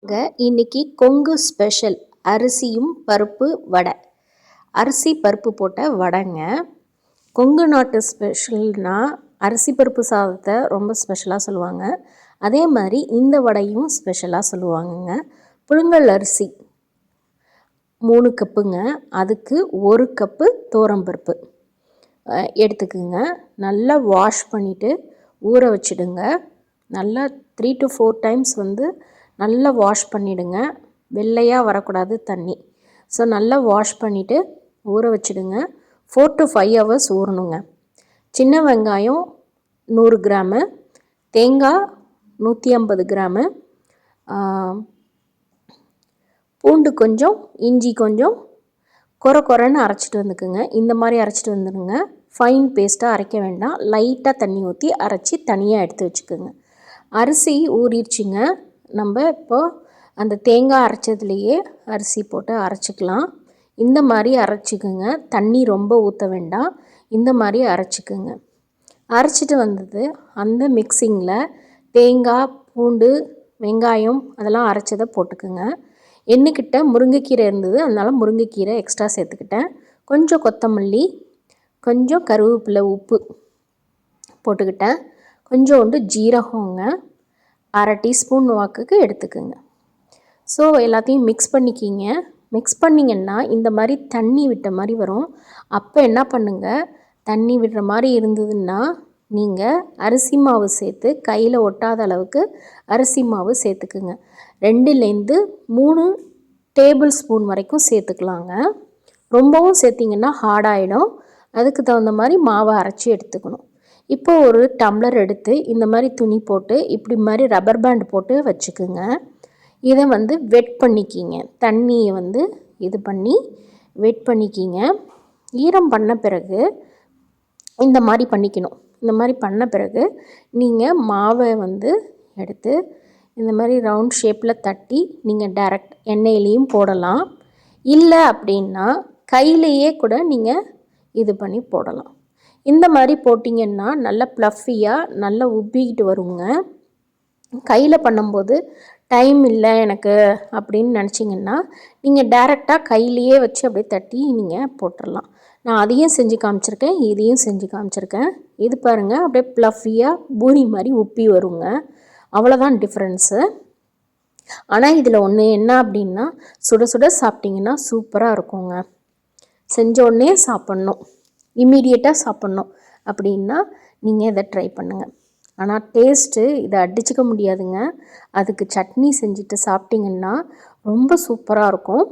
இன்னைக்கு கொங்கு ஸ்பெஷல் அரிசியும் பருப்பு வடை. அரிசி பருப்பு போட்ட வடைங்க. கொங்கு நாட்டு ஸ்பெஷல்னால் அரிசி பருப்பு சாதத்தை ரொம்ப ஸ்பெஷலாக சொல்லுவாங்க. அதே மாதிரி இந்த வடையும் ஸ்பெஷலாக சொல்லுவாங்கங்க. புழுங்கல் அரிசி 3 கப்புங்க. அதுக்கு 1 கப்பு துவரம்பருப்பு எடுத்துக்குங்க. நல்லா வாஷ் பண்ணிவிட்டு ஊற வச்சுடுங்க. நல்லா 3 to 4 டைம்ஸ் நல்லா வாஷ் பண்ணிவிடுங்க. வெள்ளையாக வரக்கூடாது தண்ணி. ஸோ நல்லா வாஷ் பண்ணிவிட்டு ஊற வச்சுடுங்க. 4 to 5 ஹவர்ஸ் ஊறணுங்க. சின்ன வெங்காயம் 100 கிராமு, தேங்காய் 150 கிராமு, பூண்டு கொஞ்சம், இஞ்சி கொஞ்சம் கொரன்னு அரைச்சிட்டு வந்துக்குங்க. இந்த மாதிரி அரைச்சிட்டு வந்துடுங்க. ஃபைன் பேஸ்ட்டாக அரைக்க வேண்டாம். லைட்டாக தண்ணி ஊற்றி அரைச்சி தனியாக எடுத்து வச்சுக்கோங்க. அரிசி ஊறிடுச்சிங்க. நம்ம இப்போது அந்த தேங்காய் அரைச்சதுலேயே அரிசி போட்டு அரைச்சிக்கலாம். இந்த மாதிரி அரைச்சிக்குங்க. தண்ணி ரொம்ப ஊற்ற வேண்டாம். இந்த மாதிரி அரைச்சிக்குங்க. அரைச்சிட்டு வந்தது அந்த மிக்சிங்கில் தேங்காய், பூண்டு, வெங்காயம் அதெல்லாம் அரைச்சதை போட்டுக்குங்க. என்கிட்ட முருங்கைக்கீரை இருந்தது, அதனால் முருங்கைக்கீரை எக்ஸ்ட்ரா சேர்த்துக்கிட்டேன். கொஞ்சம் கொத்தமல்லி, கொஞ்சம் கருவேப்பிலை, உப்பு போட்டுக்கிட்டேன். கொஞ்சோண்டு ஜீரகங்க 1/2 டீஸ்பூன் வாக்குக்கு எடுத்துக்குங்க. ஸோ எல்லாத்தையும் மிக்ஸ் பண்ணிக்கிங்க. மிக்ஸ் பண்ணிங்கன்னா இந்த மாதிரி தண்ணி விட்ட மாதிரி வரும். அப்போ என்ன பண்ணுங்கள், தண்ணி விடுற மாதிரி இருந்ததுன்னா நீங்கள் அரிசி மாவு சேர்த்து கையில் ஒட்டாத அளவுக்கு அரிசி மாவு சேர்த்துக்குங்க. 2லேருந்து 3 டேபிள் ஸ்பூன் வரைக்கும் சேர்த்துக்கலாங்க. ரொம்பவும் சேர்த்திங்கன்னா ஹார்டாகிடும். அதுக்கு தகுந்த மாதிரி மாவை அரைச்சி எடுத்துக்கணும். இப்போ ஒரு டம்ளர் எடுத்து இந்த மாதிரி துணி போட்டு இப்படி மாதிரி ரப்பர் பேண்ட் போட்டு வச்சுக்குங்க. இதை வெட் பண்ணிக்கிங்க. தண்ணியை இது பண்ணி வெட் பண்ணிக்கிங்க. ஈரம் பண்ண பிறகு இந்த மாதிரி பண்ணிக்கணும். இந்த மாதிரி பண்ண பிறகு நீங்கள் மாவை எடுத்து இந்த மாதிரி ரவுண்ட் ஷேப்பில் தட்டி நீங்கள் டைரக்ட் எண்ணெயிலையும் போடலாம். இல்லை அப்படின்னா கையிலையே கூட நீங்கள் இது பண்ணி போடலாம். இந்த மாதிரி போட்டிங்கன்னா நல்லா ப்ளஃபியாக நல்லா உப்பிக்கிட்டு வருங்க. கையில் பண்ணும்போது டைம் இல்லை எனக்கு அப்படின்னு நினச்சிங்கன்னா நீங்கள் டைரெக்டாக கையிலையே வச்சு அப்படியே தட்டி நீங்கள் போட்டுடலாம். நான் அதையும் செஞ்சு காமிச்சிருக்கேன், இதையும் செஞ்சு காமிச்சிருக்கேன். இது பாருங்கள், அப்படியே ப்ளஃபியாக பூரி மாதிரி உப்பி வருங்க. அவ்வளோதான் டிஃப்ரென்ஸு. ஆனால் இதில் ஒன்று என்ன அப்படின்னா, சுட சுட சாப்பிட்டிங்கன்னா சூப்பராக இருக்குங்க. செஞ்ச உடனே சாப்பிட்ணும், இம்மீடியட்டாக சாப்பிட்ணும் அப்படின்னா நீங்கள் இதை ட்ரை பண்ணுங்கள். ஆனால் டேஸ்ட்டு இதை அடிச்சிக்க முடியாதுங்க. அதுக்கு சட்னி செஞ்சுட்டு சாப்பிட்டிங்கன்னா ரொம்ப சூப்பராக இருக்கும்.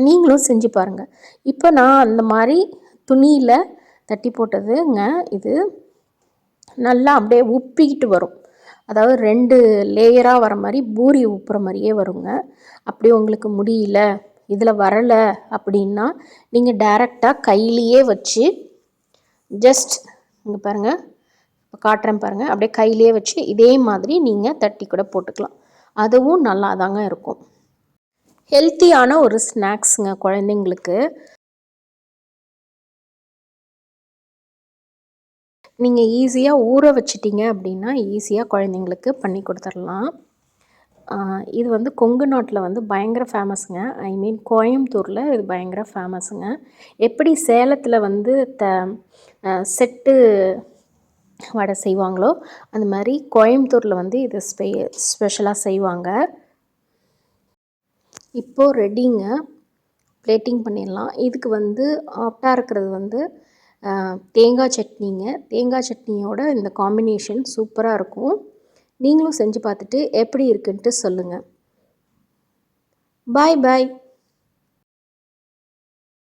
நீங்களும் செஞ்சு பாருங்கள். இப்போ நான் அந்த மாதிரி துணியில் தட்டி போட்டதுங்க. இது நல்லா அப்படியே உப்பிக்கிட்டு வரும். அதாவது 2 லேயராக வர மாதிரி பூரி உப்புற மாதிரியே வருங்க. அப்படி உங்களுக்கு முடியல, இதில் வரலை அப்படின்னா நீங்கள் டைரெக்டாக கையிலையே வச்சு ஜஸ்ட் இங்கே பாருங்கள், இப்போ காட்டுறேன் பாருங்கள், அப்படியே கையிலையே வச்சு இதே மாதிரி நீங்கள் தட்டி கூட போட்டுக்கலாம். அதுவும் நல்லா தாங்க இருக்கும். ஹெல்த்தியான ஒரு ஸ்நாக்ஸுங்க குழந்தைங்களுக்கு. நீங்கள் ஈஸியாக ஊற வச்சிட்டிங்க அப்படின்னா ஈஸியாக குழந்தைங்களுக்கு பண்ணி கொடுத்துடலாம். இது கொங்கு நாட்டில் பயங்கர ஃபேமஸுங்க. ஐ மீன் கோயம்புத்தூரில் இது பயங்கர ஃபேமஸுங்க. எப்படி சேலத்தில் செட்டு வடை செய்வாங்களோ அந்த மாதிரி கோயம்புத்தூரில் இது ஸ்பெஷலாக செய்வாங்க. இப்போது ரெடிங்க, பிளேட்டிங் பண்ணிடலாம். இதுக்கு ஆப்டாக இருக்கிறது தேங்காய் சட்னிங்க. தேங்காய் சட்னியோட இந்த காம்பினேஷன் சூப்பராக இருக்கும். நீங்களும் செஞ்சு பார்த்துட்டு எப்படி இருக்குன்ட்டு சொல்லுங்கள். பாய் பாய்.